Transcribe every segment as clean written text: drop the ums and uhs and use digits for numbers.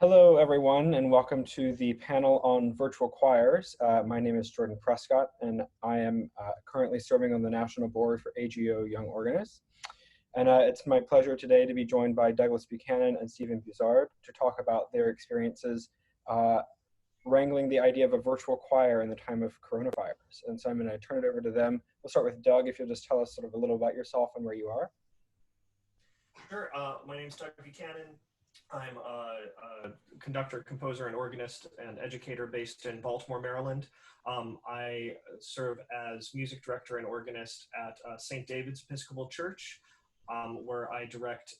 Hello, everyone, and welcome to the panel on virtual choirs. My name is Jordan Prescott, and I am currently serving on the National Board for AGOYO Young Organists. And it's my pleasure today to be joined by Douglas Buchanan and Stephen Buzard to talk about their experiences wrangling the idea of a virtual choir in the time of coronavirus. And so I'm going to turn it over to them. We'll start with Doug, if you'll just tell us sort of a little about yourself and where you are. Sure. My name is Doug Buchanan. I'm a conductor, composer, and organist and educator based in Baltimore, Maryland. I serve as music director and organist at St. David's Episcopal Church, where I direct,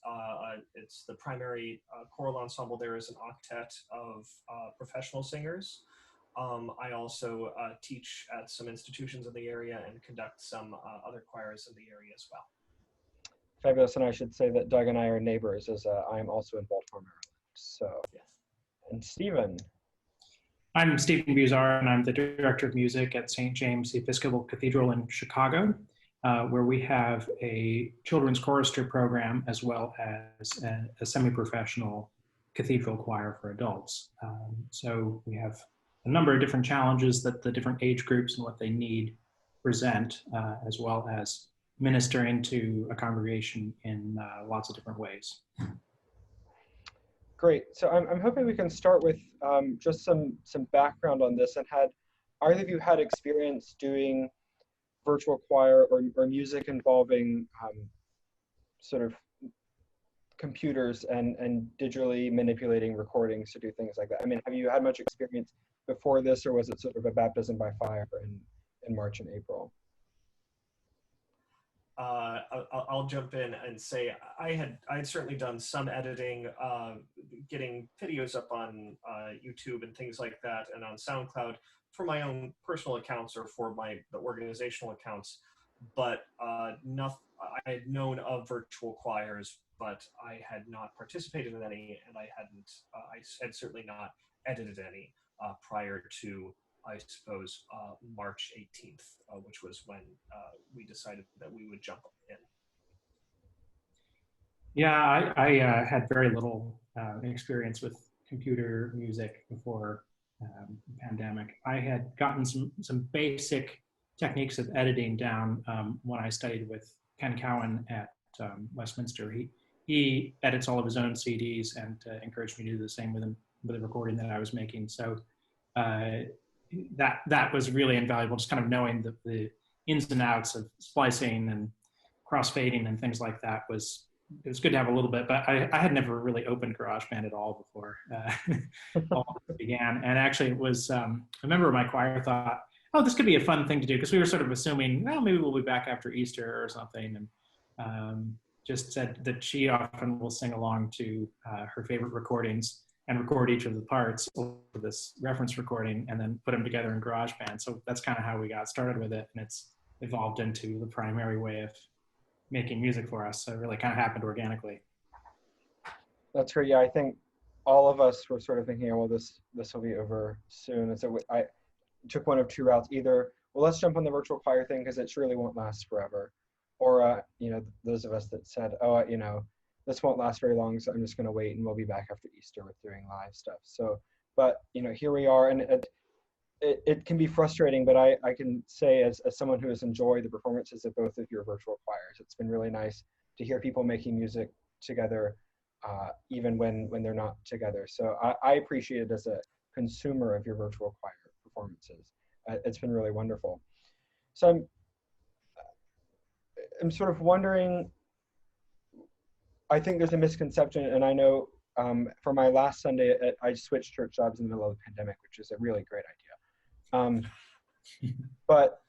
it's the primary choral ensemble there is an octet of professional singers. I also teach at some institutions in the area and conduct some other choirs in the area as well. Fabulous, and I should say that Doug and I are neighbors, as I am also in Baltimore, Maryland. So, yes. And Stephen. I'm Stephen Buzard, and I'm the director of music at St. James Episcopal Cathedral in Chicago, where we have a children's chorister program as well as a semi-professional cathedral choir for adults. So we have a number of different challenges that the different age groups and what they need present, as well as ministering to a congregation in lots of different ways. Great. So I'm hoping we can start with just some background on this. And had either of you had experience doing virtual choir or music involving sort of computers and digitally manipulating recordings to do things like that? I mean, have you had much experience before this, or was it sort of a baptism by fire in March and April? I'll jump in and say I'd certainly done some editing, getting videos up on YouTube and things like that, and on SoundCloud for my own personal accounts or for the organizational accounts. But I had known of virtual choirs, but I had not participated in any, and I had certainly not edited any prior to, I suppose, March 18th, which was when we decided that we would jump in. Yeah, I had very little experience with computer music before the pandemic. I had gotten some basic techniques of editing down when I studied with Ken Cowan at Westminster. He edits all of his own CDs and encouraged me to do the same with the recording that I was making. So that was really invaluable, just kind of knowing the ins and outs of splicing and crossfading and things like that. It was good to have a little bit, but I had never really opened GarageBand at all before all this began. And actually it was, a member of my choir thought, oh, this could be a fun thing to do, because we were sort of assuming, well, maybe we'll be back after Easter or something, and just said that she often will sing along to her favorite recordings and record each of the parts over this reference recording and then put them together in GarageBand. So that's kind of how we got started with it, and it's evolved into the primary way of making music for us. So it really kind of happened organically. That's great. Yeah, I think all of us were sort of thinking, oh, well, this will be over soon. And so I took one of two routes. Either, well, let's jump on the virtual choir thing because it surely won't last forever. Or, those of us that said, oh, this won't last very long, so I'm just going to wait and we'll be back after Easter with doing live stuff. So, but, here we are, and it can be frustrating, but I can say as someone who has enjoyed the performances of both of your virtual choirs, it's been really nice to hear people making music together, even when they're not together. So I appreciate it as a consumer of your virtual choir performances. It's been really wonderful. So I'm sort of wondering, I think there's a misconception, and I know for my last Sunday, I switched church jobs in the middle of the pandemic, which is a really great idea. But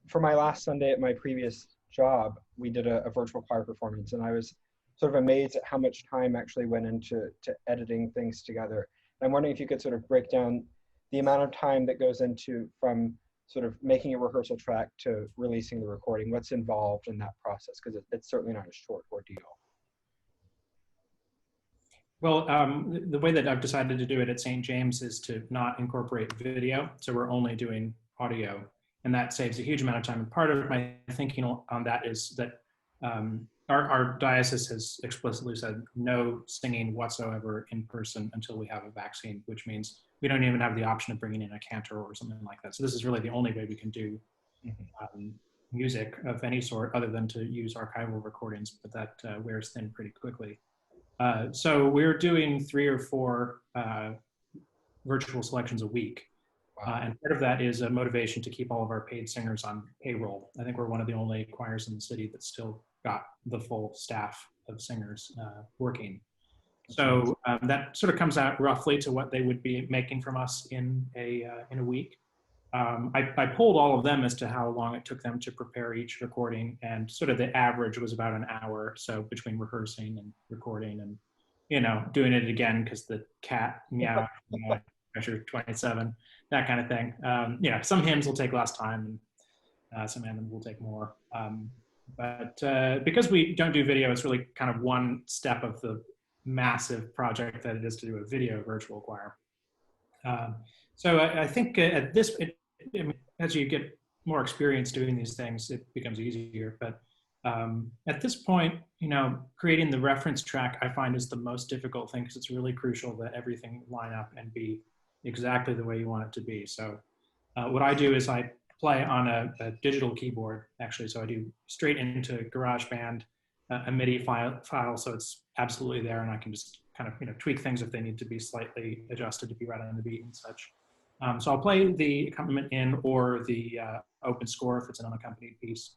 for my last Sunday at my previous job, we did a virtual choir performance, and I was sort of amazed at how much time actually went into editing things together. And I'm wondering if you could sort of break down the amount of time that goes into from sort of making a rehearsal track to releasing the recording, what's involved in that process, because it's certainly not a short ordeal. Well, the way that I've decided to do it at St. James is to not incorporate video. So we're only doing audio, and that saves a huge amount of time. And part of my thinking on that is that our diocese has explicitly said no singing whatsoever in person until we have a vaccine, which means we don't even have the option of bringing in a cantor or something like that. So this is really the only way we can do music of any sort other than to use archival recordings, but that wears thin pretty quickly. So we're doing 3 or 4 virtual selections a week. Wow. And part of that is a motivation to keep all of our paid singers on payroll. I think we're one of the only choirs in the city that still got the full staff of singers working. So that sort of comes out roughly to what they would be making from us in a week. I polled all of them as to how long it took them to prepare each recording, and sort of the average was about an hour. So between rehearsing and recording and, you know, doing it again because the cat meow, pressure 27, that kind of thing. You know, some hymns will take less time, and some hymns will take more. But because we don't do video, it's really kind of one step of the massive project that it is to do a video virtual choir. So I think at this, as you get more experience doing these things, it becomes easier. But at this point, you know, creating the reference track I find is the most difficult thing, because it's really crucial that everything line up and be exactly the way you want it to be. So what I do is I play on a digital keyboard, actually. So I do straight into GarageBand, a MIDI file, so it's absolutely there, and I can just kind of, you know, tweak things if they need to be slightly adjusted to be right on the beat and such. So I'll play the accompaniment in, or the open score if it's an unaccompanied piece,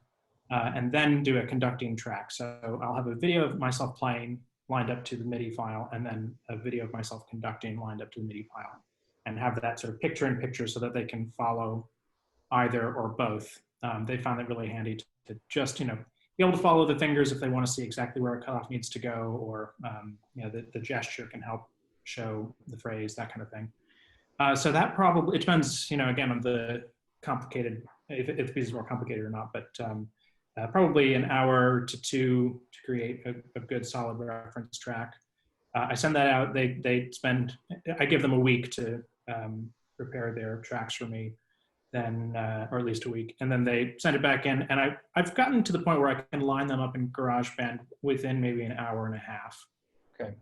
and then do a conducting track. So I'll have a video of myself playing lined up to the MIDI file, and then a video of myself conducting lined up to the MIDI file, and have that sort of picture in picture so that they can follow either or both. They found it really handy to just, you know, be able to follow the fingers if they want to see exactly where a cutoff needs to go, or you know, the gesture can help show the phrase, that kind of thing. So that probably, it depends, you know, again, on the complicated, if the piece is more complicated or not, but probably an hour to 2 to create a good solid reference track. I send that out, they spend, I give them a week to prepare their tracks for me, then, or at least a week, and then they send it back in, and I've gotten to the point where I can line them up in GarageBand within maybe an hour and a half. Okay.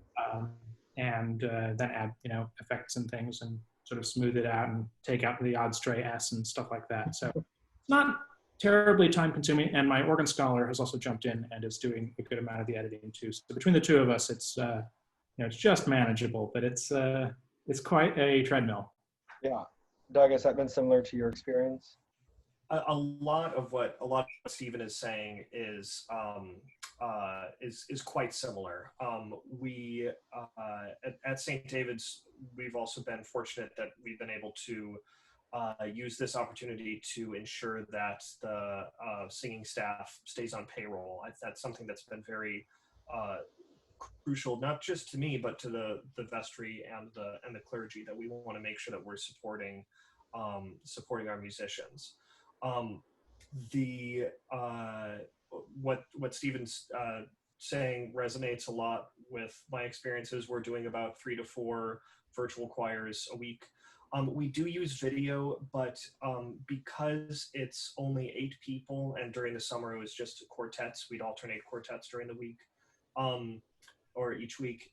And then add, you know, effects and things, and sort of smooth it out and take out the odd stray S and stuff like that. So it's not terribly time consuming, and my organ scholar has also jumped in and is doing a good amount of the editing too. So between the two of us, it's, you know, it's just manageable, but it's quite a treadmill. Yeah. Doug, has that been similar to your experience? A lot of what Stephen is saying is quite similar. We at St. David's, we've also been fortunate that we've been able to use this opportunity to ensure that the singing staff stays on payroll. That's something that's been very crucial, not just to me, but to the vestry and the clergy, that we want to make sure that we're supporting our musicians. What Stephen's saying resonates a lot with my experiences. We're doing about 3 to 4 virtual choirs a week. We do use video, but because it's only 8 people, and during the summer it was just quartets, we'd alternate quartets during the week, or each week.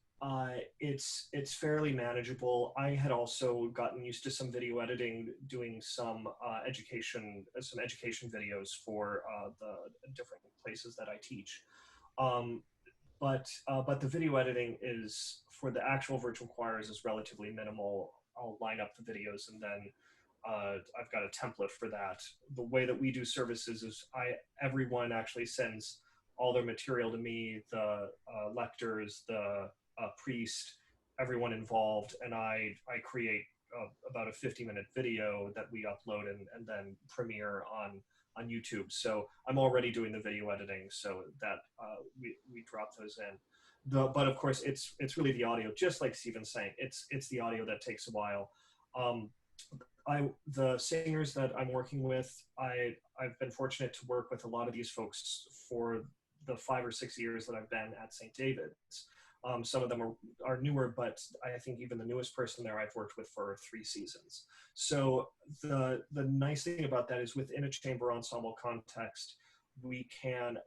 It's fairly manageable. I had also gotten used to some video editing, doing some education videos for the different places that I teach. But the video editing is, for the actual virtual choirs, is relatively minimal. I'll line up the videos, and then I've got a template for that. The way that we do services is everyone actually sends all their material to me, the lectors, the priest, everyone involved, and I create about a 50-minute video that we upload and then premiere on YouTube. So I'm already doing the video editing, so that we drop those in. But of course, it's really the audio, just like Stephen's saying. It's the audio that takes a while. The singers that I'm working with, I've been fortunate to work with a lot of these folks for the 5 or 6 years that I've been at St. David's. Some of them are newer, but I think even the newest person there I've worked with for 3 seasons. So the nice thing about that is, within a chamber ensemble context, we can,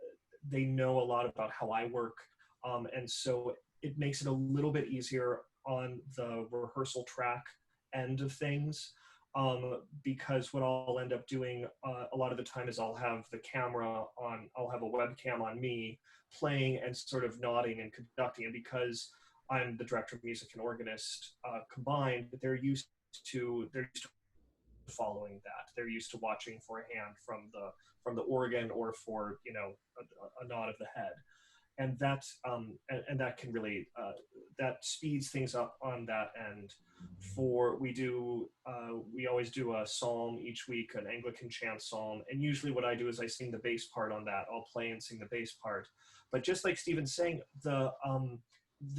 they know a lot about how I work. And so it makes it a little bit easier on the rehearsal track end of things. Because what I'll end up doing a lot of the time is I'll have a webcam on me playing and sort of nodding and conducting. And because I'm the director of music and organist combined, they're used to following that. They're used to watching for a hand from the organ or for, you know, a nod of the head. And that that can really that speeds things up on that end. We always do a psalm each week, an Anglican chant psalm, and usually what I do is I sing the bass part on that. I'll play and sing the bass part. But just like Stephen's saying, the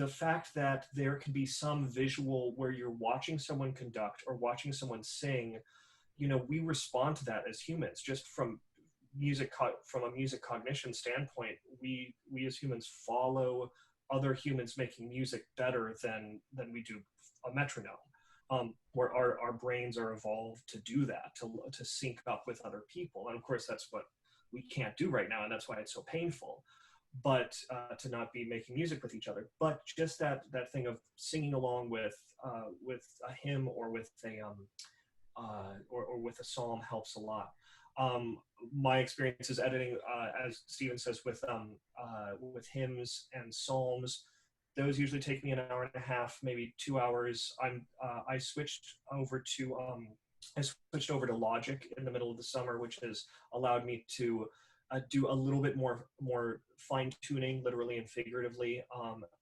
fact that there can be some visual where you're watching someone conduct or watching someone sing, you know, we respond to that as humans. Just from a music cognition standpoint, we as humans follow other humans making music better than we do a metronome, where our brains are evolved to do that, to sync up with other people. And of course that's what we can't do right now, and that's why it's so painful, but to not be making music with each other. But just that thing of singing along with a hymn or with a psalm helps a lot. My experience is editing, as Stephen says, with hymns and psalms. Those usually take me an hour and a half, maybe 2 hours. I switched over to Logic in the middle of the summer, which has allowed me to do a little bit more fine tuning, literally and figuratively.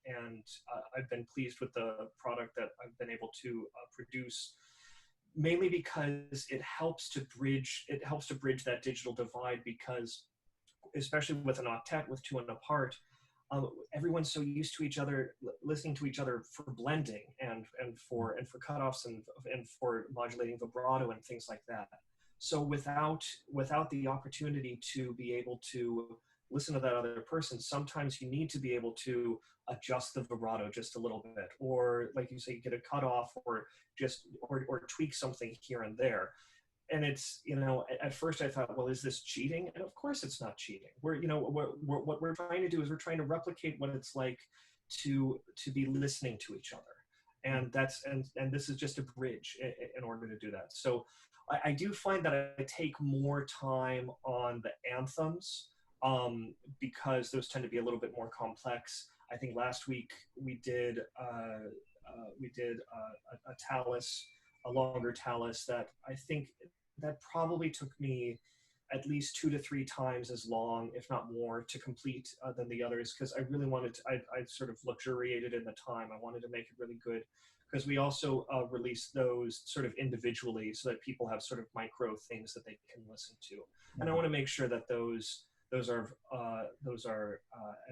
And I've been pleased with the product that I've been able to produce, mainly because it helps to bridge that digital divide, because especially with an octet with two and a part, everyone's so used to each other, listening to each other for blending and for cutoffs and for modulating vibrato and things like that. So without the opportunity to be able to listen to that other person, sometimes you need to be able to adjust the vibrato just a little bit, or like you say, get a cutoff, or tweak something here and there. And it's, you know, at first I thought, well, is this cheating? And of course it's not cheating. What we're trying to do is we're trying to replicate what it's like to be listening to each other. And and this is just a bridge in order to do that. So I do find that I take more time on the anthems, because those tend to be a little bit more complex. I think last week we did a talus, a longer talus, that I think that probably took me at least 2 to 3 times as long, if not more, to complete than the others, because I really wanted to, I sort of luxuriated in the time. I wanted to make it really good, because we also release those sort of individually so that people have sort of micro things that they can listen to. And I want to make sure that those are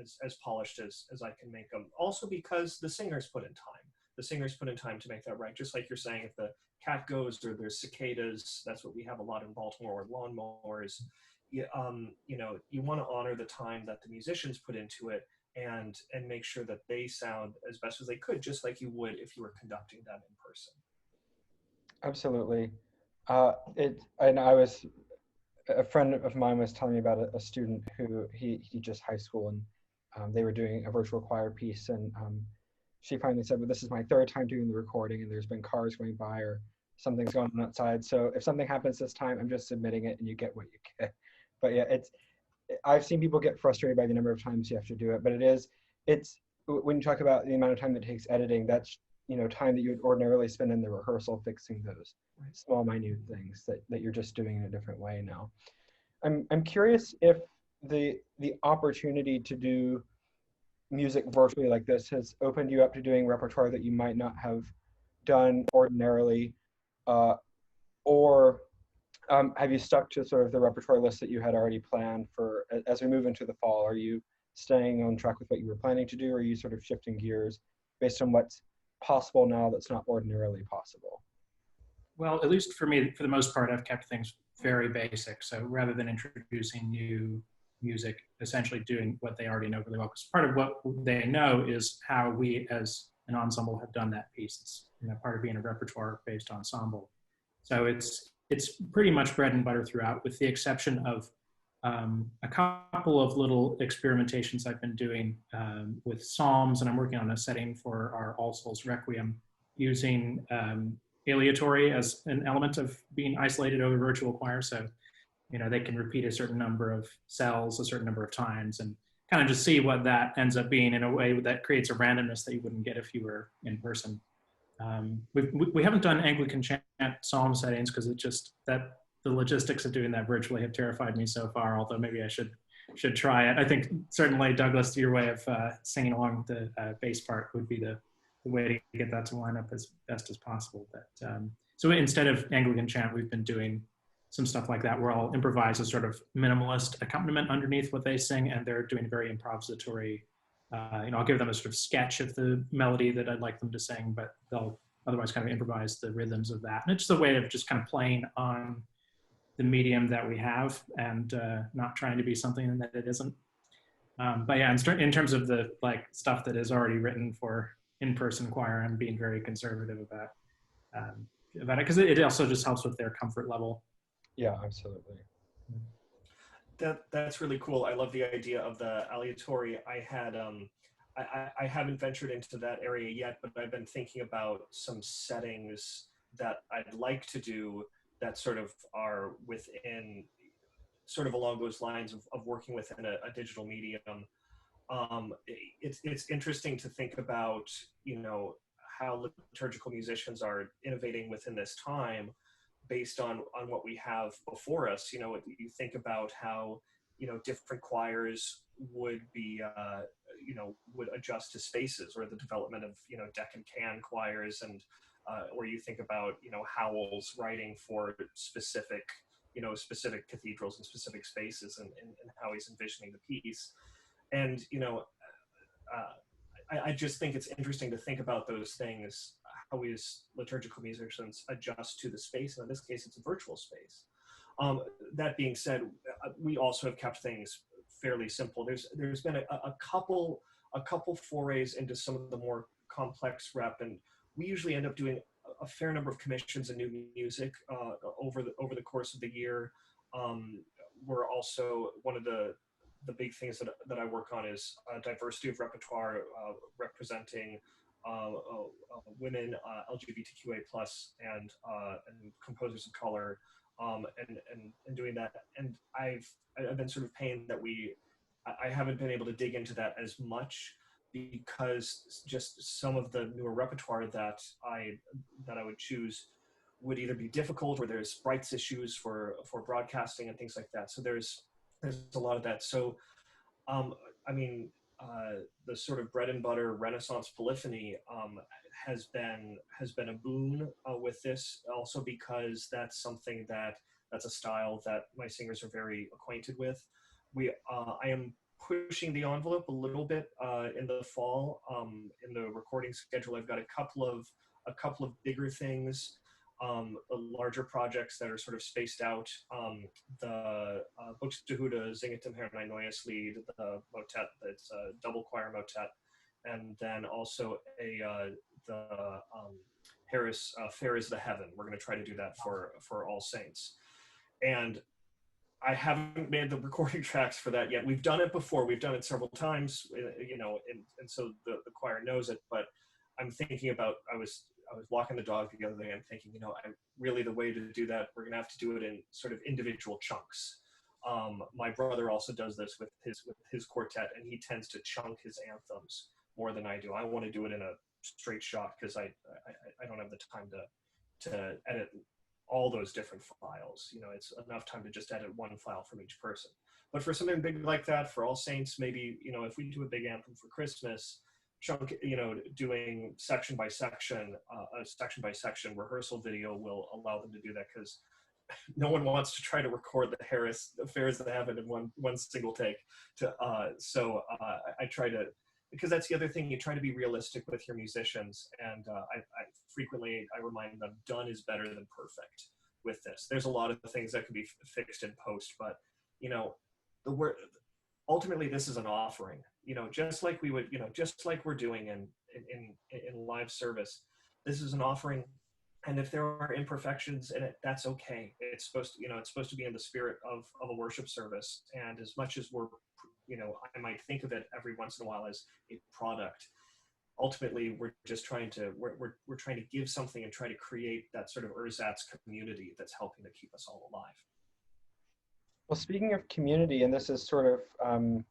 as polished as I can make them. Also because the singers put in time. The singers put in time to make that right. Just like you're saying, if the cat goes or there's cicadas, that's what we have a lot in Baltimore, or lawnmowers. You know, you want to honor the time that the musicians put into it, and make sure that they sound as best as they could, just like you would if you were conducting that in person. Absolutely. A friend of mine was telling me about a student who he just high school, and they were doing a virtual choir piece, and she finally said, well, this is my 3rd time doing the recording, and there's been cars going by or something's going on outside. So if something happens this time, I'm just submitting it and you get what you get. But yeah, I've seen people get frustrated by the number of times you have to do it, but it's when you talk about the amount of time that takes editing, that's, you know, time that you would ordinarily spend in the rehearsal fixing those small, minute things that you're just doing in a different way now. I'm curious if the opportunity to do music virtually like this has opened you up to doing repertoire that you might not have done ordinarily, or have you stuck to sort of the repertoire list that you had already planned for as we move into the fall? Are you staying on track with what you were planning to do, or are you sort of shifting gears based on what's possible now that's not ordinarily possible? Well, at least for me, for the most part, I've kept things very basic. So rather than introducing new music, essentially doing what they already know really well, because part of what they know is how we as an ensemble have done that piece. It's, you know, part of being a repertoire-based ensemble. So it's pretty much bread and butter throughout, with the exception of a couple of little experimentations I've been doing with psalms, and I'm working on a setting for our All Souls Requiem using aleatory as an element of being isolated over virtual choir. So, they can repeat a certain number of cells a certain number of times and kind of just see what that ends up being in a way that creates a randomness that you wouldn't get if you were in person. We haven't done Anglican chant psalm settings because the logistics of doing that virtually have terrified me so far, although maybe I should try it. I think certainly, Douglas, your way of singing along the bass part would be the way to get that to line up as best as possible. But so instead of Anglican chant, we've been doing some stuff like that where I'll improvise a sort of minimalist accompaniment underneath what they sing, and they're doing very improvisatory. I'll give them a sort of sketch of the melody that I'd like them to sing, but they'll otherwise kind of improvise the rhythms of that. And it's a way of just kind of playing on the medium that we have and not trying to be something that it isn't. But yeah, in terms of the stuff that is already written for in-person choir, I'm being very conservative about it because it also just helps with their comfort level. Yeah, absolutely. That's really cool. I love the idea of the aleatory. I haven't ventured into that area yet, but I've been thinking about some settings that I'd like to do that sort of are within, sort of along those lines of working within a digital medium. It's interesting to think about, how liturgical musicians are innovating within this time based on what we have before us. You think about how, different choirs would be, would adjust to spaces, or the development of, deck and can choirs, and or you think about, Howell's writing for specific cathedrals and specific spaces, and how he's envisioning the piece. And, I just think it's interesting to think about those things, how we as liturgical musicians adjust to the space. And in this case, it's a virtual space. That being said, we also have kept things fairly simple. There's been a couple forays into some of the more complex rep, and we usually end up doing a fair number of commissions and new music over the course of the year. We're also, one of the big things that I work on is diversity of repertoire, representing women, LGBTQA+, and composers of color, and doing that. And I've been sort of pained that I haven't been able to dig into that as much, because just some of the newer repertoire that I would choose would either be difficult, or there's rights issues for broadcasting and things like that. So there's a lot of that. So, the sort of bread and butter Renaissance polyphony has been a boon with this, also because that's something that's a style that my singers are very acquainted with. I am pushing the envelope a little bit in the fall. In the recording schedule, I've got a couple of bigger things. Larger projects that are sort of spaced out, the Buxtehude Singetem Herrn Neues Lied, the motet, that's a double choir motet, and then also the Harris Fair is the Heaven. We're going to try to do that for All Saints. And I haven't made the recording tracks for that yet. We've done it before. We've done it several times, and so the choir knows it, but I'm thinking about, I was walking the dog the other day. I'm thinking, the way to do that, we're gonna have to do it in sort of individual chunks. My brother also does this with his quartet, and he tends to chunk his anthems more than I do. I want to do it in a straight shot because I don't have the time to edit all those different files. It's enough time to just edit one file from each person. But for something big like that, for All Saints, maybe, if we do a big anthem for Christmas, chunk, doing section by section, a section by section rehearsal video will allow them to do that, because no one wants to try to record the Harris affairs that happen in one single take. So I try to, because that's the other thing, you try to be realistic with your musicians, and I frequently remind them, done is better than perfect with this. There's a lot of things that can be fixed in post, but ultimately this is an offering. Just like we would, just like we're doing in live service, this is an offering And if there are imperfections in it, that's okay. It's supposed to, it's supposed to be in the spirit of a worship service. And as much as we're, I might think of it every once in a while as a product, ultimately we're just trying to, we're trying to give something and try to create that sort of ersatz community that's helping to keep us all alive. Well, speaking of community, and this is sort of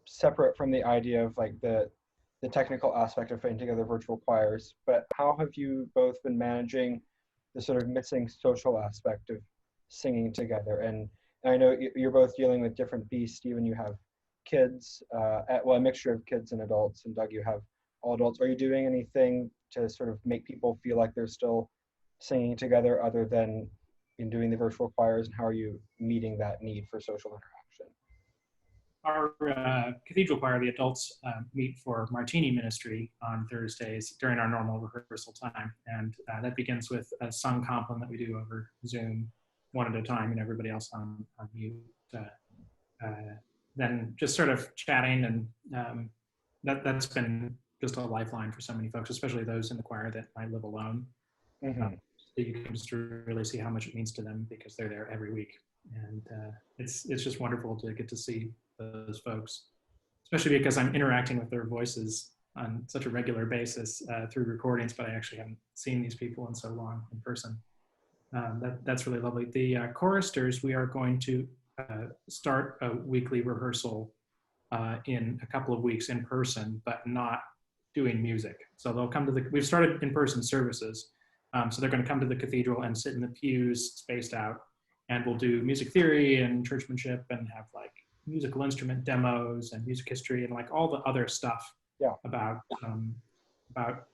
separate from the idea of like the technical aspect of putting together virtual choirs, but how have you both been managing the sort of missing social aspect of singing together? And I know you're both dealing with different beasts. Stephen, you have kids, well, a mixture of kids and adults, and Doug, you have all adults. Are you doing anything to sort of make people feel like they're still singing together other than in doing the virtual choirs, and how are you meeting that need for social interaction? Our cathedral choir, the adults, meet for Martini Ministry on Thursdays during our normal rehearsal time. And that begins with a sung compline that we do over Zoom, one at a time, and everybody else on mute. Then just sort of chatting, and that's been just a lifeline for so many folks, especially those in the choir that might live alone. Mm-hmm. So you can just really see how much it means to them because they're there every week. And it's just wonderful to get to see those folks, especially because I'm interacting with their voices on such a regular basis through recordings, but I actually haven't seen these people in so long in person. That's really lovely. The choristers, we are going to start a weekly rehearsal in a couple of weeks in person, but not doing music. So they'll come to we've started in-person services. So they're going to come to the cathedral and sit in the pews spaced out, and we'll do music theory and churchmanship and have like musical instrument demos and music history and like all the other stuff about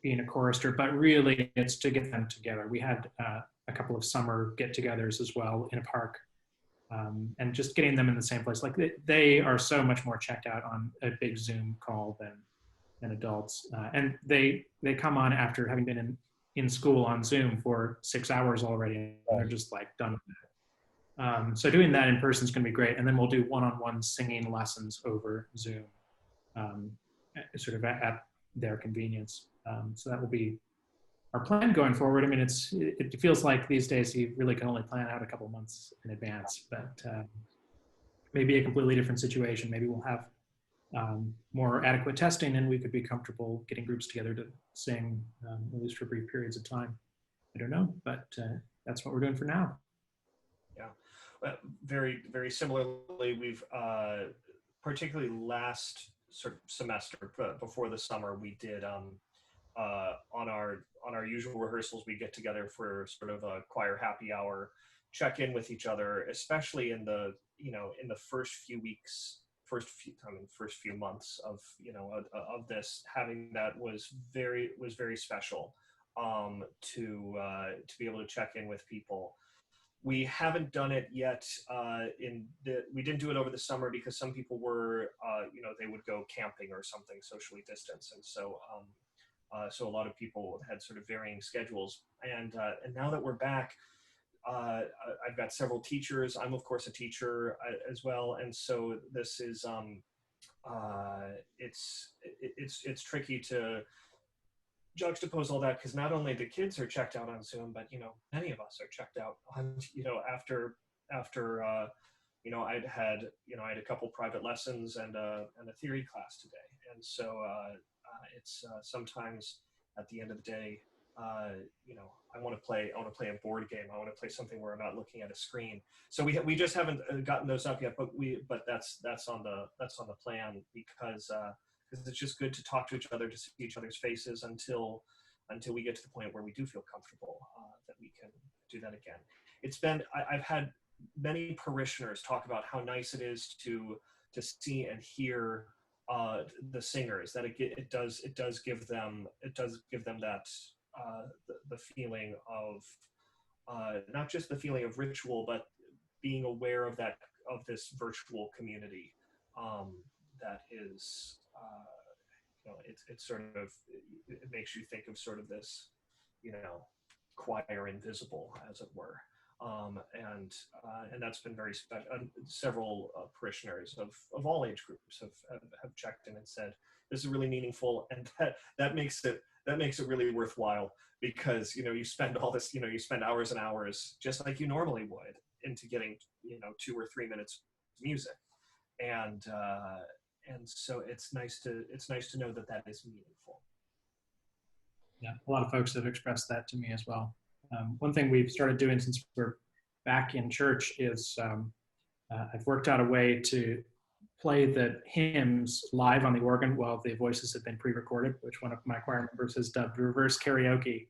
being a chorister. But really, it's to get them together. We had a couple of summer get-togethers as well in a park, and just getting them in the same place. Like they are so much more checked out on a big Zoom call than adults, and they come on after having been in school on Zoom for 6 hours already, and they're just like done with it. So doing that in person is going to be great. And then we'll do one-on-one singing lessons over Zoom, sort of at their convenience. So that will be our plan going forward. I mean, it feels like these days you really can only plan out a couple months in advance, but maybe a completely different situation. Maybe we'll have more adequate testing and we could be comfortable getting groups together to sing, at least for brief periods of time. I don't know, but that's what we're doing for now. Yeah, well, very, very similarly, we've particularly last sort of semester before the summer, we did on our usual rehearsals, we get together for sort of a choir happy hour, check in with each other, especially in the first few weeks, first few months of of this. Having that was very special to be able to check in with people. We haven't done it yet. We didn't do it over the summer because some people were, they would go camping or something socially distanced, and so so a lot of people had sort of varying schedules. And now that we're back, I've got several teachers. I'm of course a teacher as well, and so this is it's tricky to juxtapose all that, because not only the kids are checked out on Zoom, but many of us are checked out on after I'd had I had a couple private lessons and a theory class today, and so it's sometimes at the end of the day, I want to play a board game. I want to play something where I'm not looking at a screen. So we just haven't gotten those up yet, but that's on the plan, because it's just good to talk to each other, to see each other's faces until we get to the point where we do feel comfortable that we can do that again. I've had many parishioners talk about how nice it is to see and hear the singers, that it does give them that the feeling of not just the feeling of ritual, but being aware of this virtual community that is it's sort of, it makes you think of sort of this choir invisible, as it were. And that's been very special. Several parishioners of all age groups have checked in and said this is really meaningful, and that makes it that makes it really worthwhile, because you spend all this, you spend hours and hours just like you normally would into getting 2 or 3 minutes of music, and so it's nice to know that is meaningful. Yeah, a lot of folks have expressed that to me as well. One thing we've started doing since we're back in church is I've worked out a way to play the hymns live on the organ while the voices have been pre-recorded, which one of my choir members has dubbed reverse karaoke.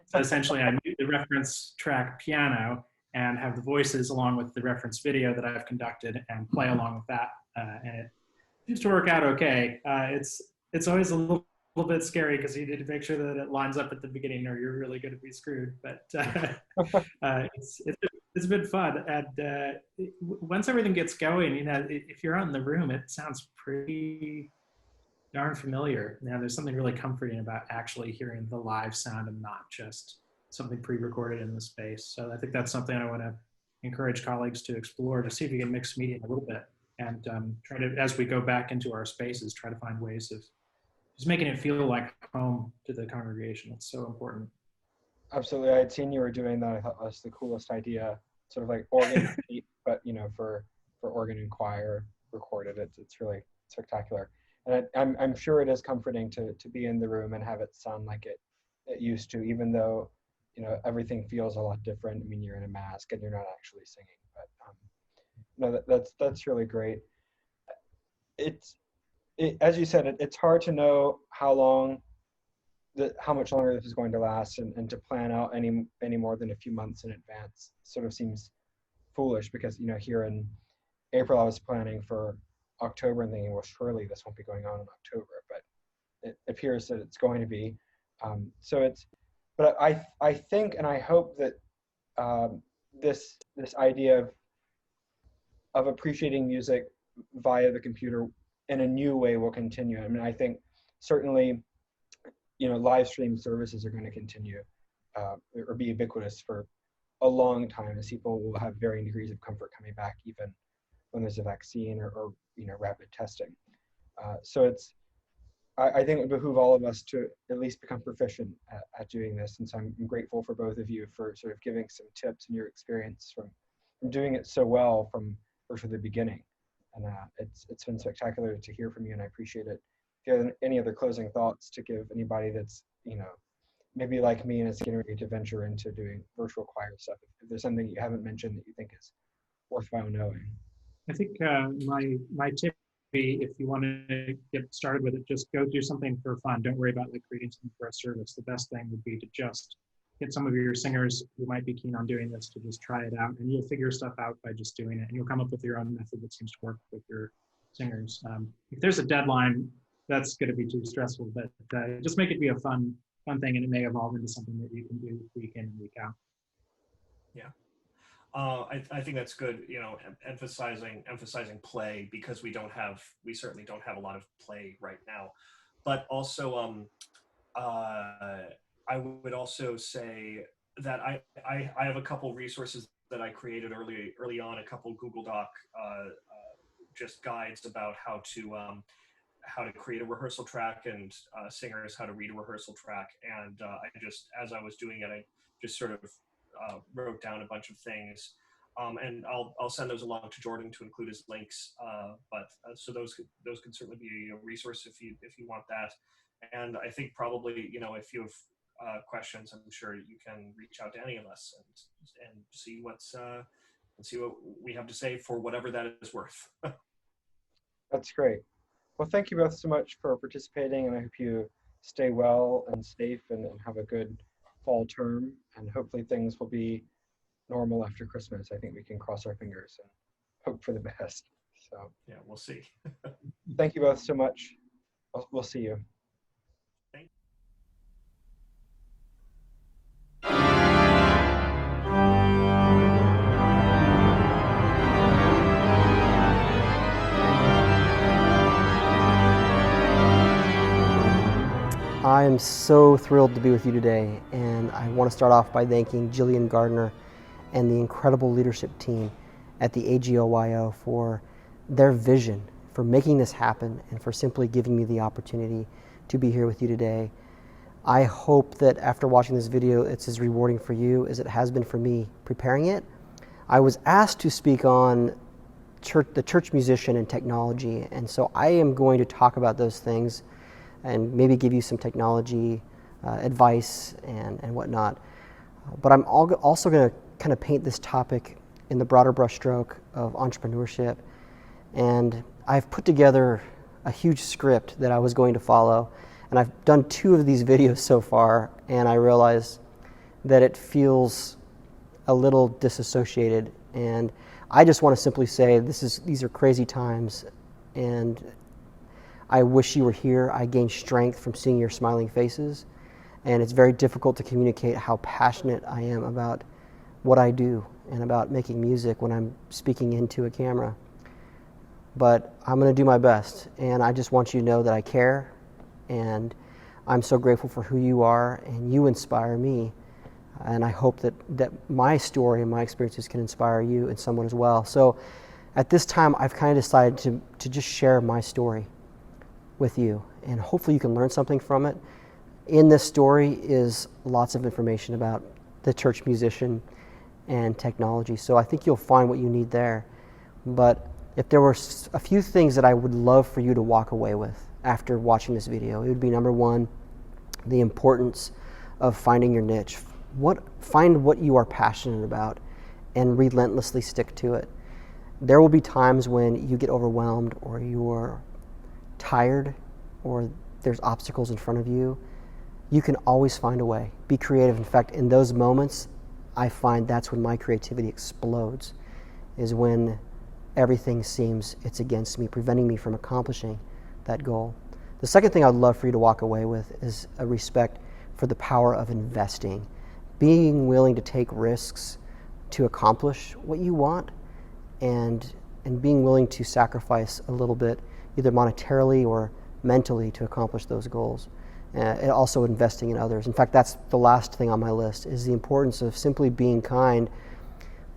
So essentially I mute the reference track piano and have the voices along with the reference video that I've conducted and play along with that. And it seems to work out okay. It's always a little bit scary because you need to make sure that it lines up at the beginning or you're really going to be screwed. But it's been fun. And once everything gets going, if you're out in the room, it sounds pretty darn familiar. There's something really comforting about actually hearing the live sound and not just something pre-recorded in the space. So I think that's something I want to encourage colleagues to explore, to see if you can mix media a little bit and try to, as we go back into our spaces, try to find ways of just making it feel like home to the congregation. It's so important. Absolutely. I had seen you were doing that. I thought that was the coolest idea. Sort of like organ, but for organ and choir recorded. It's really spectacular. And I'm sure it is comforting to be in the room and have it sound like it used to, even though everything feels a lot different. I mean, you're in a mask and you're not actually singing. But that's really great. As you said, it's hard to know how much longer this is going to last, and to plan out any more than a few months in advance sort of seems foolish, because here in April I was planning for October and thinking, well, surely this won't be going on in October, but it appears that it's going to be. But I think and I hope that this idea of appreciating music via the computer in a new way will continue. I mean, I think certainly, live stream services are going to continue or be ubiquitous for a long time, as people will have varying degrees of comfort coming back, even when there's a vaccine or rapid testing. So I think it would behoove all of us to at least become proficient at doing this. And so I'm grateful for both of you for sort of giving some tips and your experience from doing it so well from the beginning. And it's been spectacular to hear from you, and I appreciate it. If you have any other closing thoughts to give anybody that's, maybe like me and is getting ready to venture into doing virtual choir stuff, if there's something you haven't mentioned that you think is worthwhile knowing. I think my tip would be, if you want to get started with it, just go do something for fun. Don't worry about creating something for a service. The best thing would be to just get some of your singers who might be keen on doing this to just try it out, and you'll figure stuff out by just doing it, and you'll come up with your own method that seems to work with your singers. If there's a deadline, that's going to be too stressful, but just make it be a fun thing, and it may evolve into something that you can do week in and week out. Yeah. I think that's good, emphasizing play, because we certainly don't have a lot of play right now. But also, I would also say that I have a couple resources that I created early on, a couple Google Doc just guides about how to create a rehearsal track, and singers how to read a rehearsal track. And as I was doing it, I just sort of wrote down a bunch of things, and I'll send those along to Jordan to include as links. So those could certainly be a resource if you want that. And I think probably, if you have questions, I'm sure you can reach out to any of us and see what we have to say, for whatever that is worth. That's great. Well, thank you both so much for participating, and I hope you stay well and safe and have a good fall term, and hopefully things will be normal after Christmas. I think we can cross our fingers and hope for the best. So yeah, we'll see. Thank you both so much. We'll see you. I am so thrilled to be with you today, and I want to start off by thanking Jillian Gardner and the incredible leadership team at the AGOYO for their vision, for making this happen, and for simply giving me the opportunity to be here with you today. I hope that after watching this video, it's as rewarding for you as it has been for me preparing it. I was asked to speak on the church musician and technology, and so I am going to talk about those things and maybe give you some technology advice and whatnot. But I'm also going to kind of paint this topic in the broader brushstroke of entrepreneurship. And I've put together a huge script that I was going to follow. And I've done 2 of these videos so far, and I realize that it feels a little disassociated. And I just want to simply say these are crazy times, and I wish you were here. I gain strength from seeing your smiling faces, and it's very difficult to communicate how passionate I am about what I do and about making music when I'm speaking into a camera. But I'm going to do my best, and I just want you to know that I care, and I'm so grateful for who you are, and you inspire me. And I hope that my story and my experiences can inspire you and someone as well. So at this time, I've kind of decided to just share my story with you, and hopefully you can learn something from it. In this story is lots of information about the church musician and technology, so I think you'll find what you need there. But if there were a few things that I would love for you to walk away with after watching this video, it would be, number one, the importance of finding your niche. Find what you are passionate about and relentlessly stick to it. There will be times when you get overwhelmed or you're tired or there's obstacles in front of you. You can always find a way. Be creative. In fact, in those moments, I find that's when my creativity explodes, is when everything seems it's against me, preventing me from accomplishing that goal. The second thing I'd love for you to walk away with is a respect for the power of investing. Being willing to take risks to accomplish what you want, and being willing to sacrifice a little bit, either monetarily or mentally, to accomplish those goals. And also investing in others. In fact, that's the last thing on my list, is the importance of simply being kind.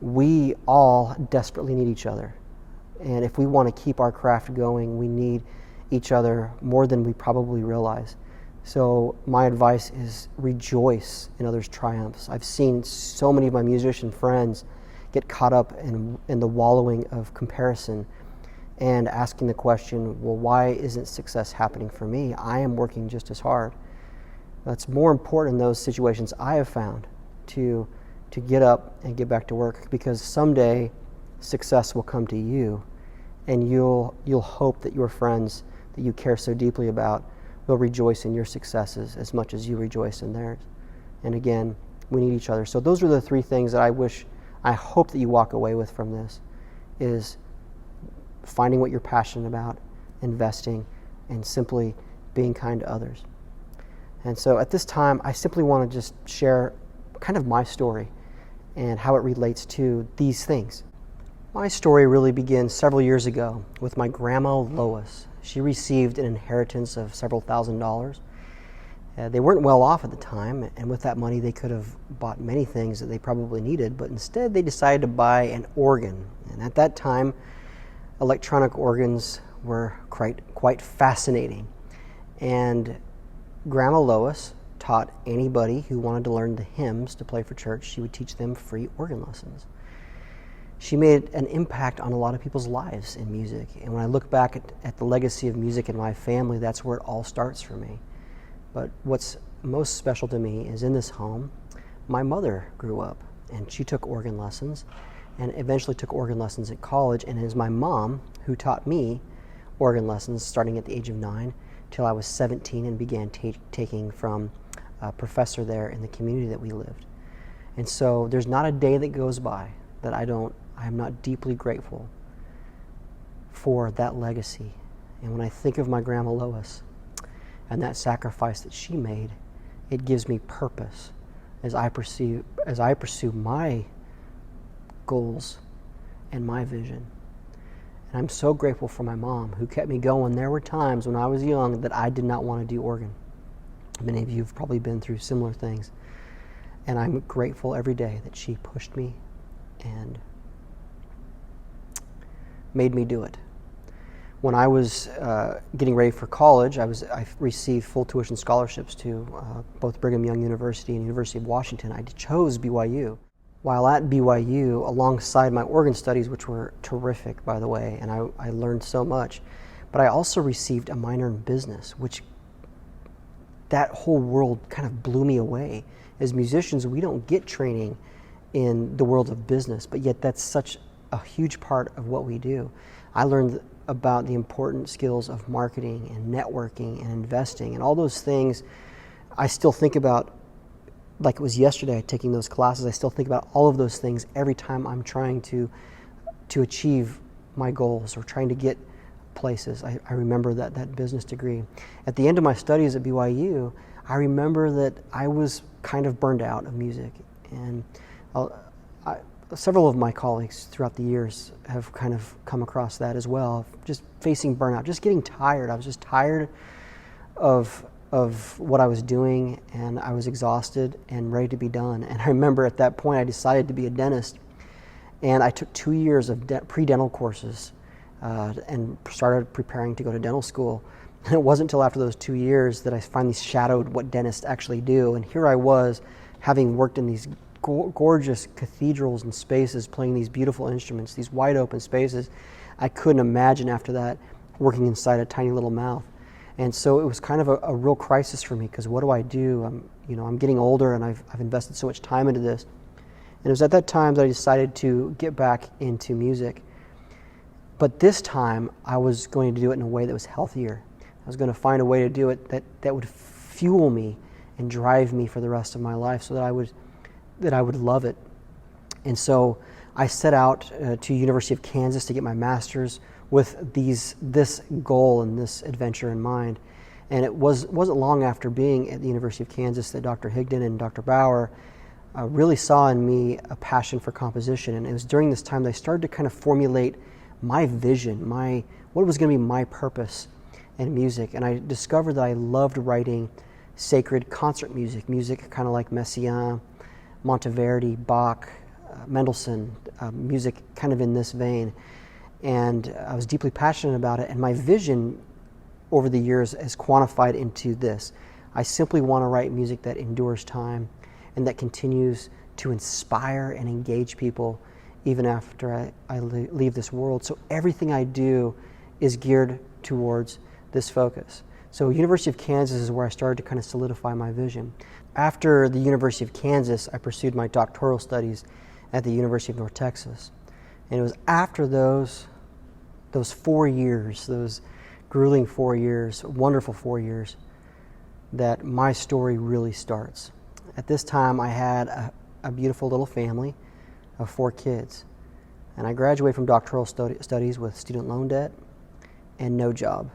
We all desperately need each other. And if we want to keep our craft going, we need each other more than we probably realize. So my advice is rejoice in others' triumphs. I've seen so many of my musician friends get caught up in the wallowing of comparison and asking the question, well, why isn't success happening for me? I am working just as hard. That's more important in those situations, I have found, to get up and get back to work, because someday success will come to you, and you'll hope that your friends that you care so deeply about will rejoice in your successes as much as you rejoice in theirs. And again, we need each other. So those are the 3 things that I hope that you walk away with from this, is finding what you're passionate about, investing, and simply being kind to others. And so at this time, I simply want to just share kind of my story and how it relates to these things. My story really begins several years ago with my grandma, Lois. She received an inheritance of several $1,000s. They weren't well off at the time, and with that money they could have bought many things that they probably needed, but instead they decided to buy an organ. And at that time, electronic organs were quite fascinating. And Grandma Lois taught anybody who wanted to learn the hymns to play for church, she would teach them free organ lessons. She made an impact on a lot of people's lives in music. And when I look back at the legacy of music in my family, that's where it all starts for me. But what's most special to me is in this home, my mother grew up, and she took organ lessons and eventually took organ lessons at college. And it is my mom who taught me organ lessons starting at the age of 9 till I was 17 and began taking from a professor there in the community that we lived. And so there's not a day that goes by that I'm not deeply grateful for that legacy. And when I think of my grandma Lois and that sacrifice that she made, it gives me purpose as I pursue my goals and my vision. And I'm so grateful for my mom who kept me going. There were times when I was young that I did not want to do organ. Many of you have probably been through similar things. And I'm grateful every day that she pushed me and made me do it. When I was getting ready for college, I received full tuition scholarships to both Brigham Young University and University of Washington. I chose BYU. While at BYU, alongside my organ studies, which were terrific, by the way, and I learned so much, but I also received a minor in business, which that whole world kind of blew me away. As musicians, we don't get training in the world of business, but yet that's such a huge part of what we do. I learned about the important skills of marketing and networking and investing and all those things. I still think about, like it was yesterday taking those classes, I still think about all of those things every time I'm trying to achieve my goals or trying to get places. I remember that business degree. At the end of my studies at BYU, I remember that I was kind of burned out of music, and several of my colleagues throughout the years have kind of come across that as well, just facing burnout, just getting tired. I was just tired of what I was doing, and I was exhausted and ready to be done. And I remember at that point I decided to be a dentist, and I took 2 years of pre-dental courses and started preparing to go to dental school. And it wasn't until after those 2 years that I finally shadowed what dentists actually do. And here I was, having worked in these gorgeous cathedrals and spaces, playing these beautiful instruments, these wide open spaces. I couldn't imagine after that working inside a tiny little mouth. And so it was kind of a real crisis for me, because what do I do? I'm getting older, and I've invested so much time into this. And it was at that time that I decided to get back into music. But this time I was going to do it in a way that was healthier. I was going to find a way to do it that would fuel me and drive me for the rest of my life, so that I would love it. And so I set out to University of Kansas to get my master's with this goal and this adventure in mind. And it wasn't long after being at the University of Kansas that Dr. Higdon and Dr. Bauer really saw in me a passion for composition. And it was during this time that I started to kind of formulate my vision, what was going to be my purpose in music. And I discovered that I loved writing sacred concert music kind of like Messiaen, Monteverdi, Bach, Mendelssohn, music kind of in this vein. And I was deeply passionate about it, and my vision over the years has quantified into this. I simply want to write music that endures time and that continues to inspire and engage people even after I leave this world. So everything I do is geared towards this focus. So University of Kansas is where I started to kind of solidify my vision. After the University of Kansas, I pursued my doctoral studies at the University of North Texas. And it was after those 4 years, those grueling 4 years, wonderful 4 years, that my story really starts. At this time, I had a beautiful little family of 4 kids. And I graduated from doctoral studies with student loan debt and no job.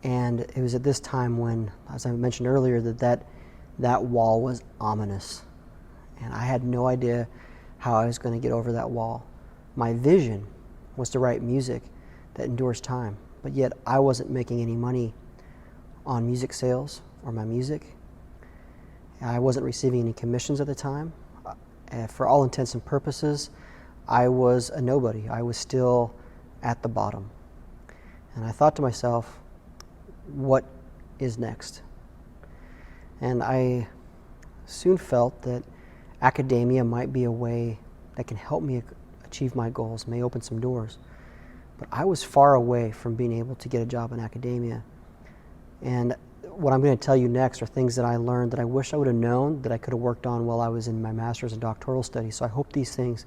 And it was at this time when, as I mentioned earlier, that wall was ominous. And I had no idea how I was going to get over that wall. My vision was to write music that endures time, but yet I wasn't making any money on music sales or my music. I wasn't receiving any commissions at the time. For all intents and purposes, I was a nobody. I was still at the bottom. And I thought to myself, what is next? And I soon felt that academia might be a way that can help me achieve my goals, may open some doors. But I was far away from being able to get a job in academia. And what I'm going to tell you next are things that I learned that I wish I would have known, that I could have worked on while I was in my master's and doctoral studies. So I hope these things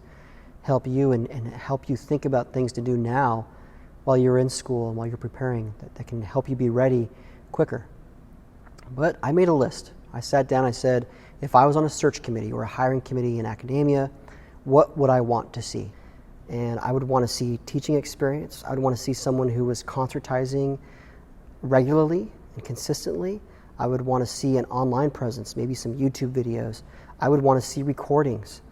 help you and help you think about things to do now while you're in school and while you're preparing, that can help you be ready quicker. But I made a list. I sat down, I said, if I was on a search committee or a hiring committee in academia, what would I want to see? And I would want to see teaching experience. I would want to see someone who was concertizing regularly and consistently. I would want to see an online presence, maybe some YouTube videos. I would want to see recordings.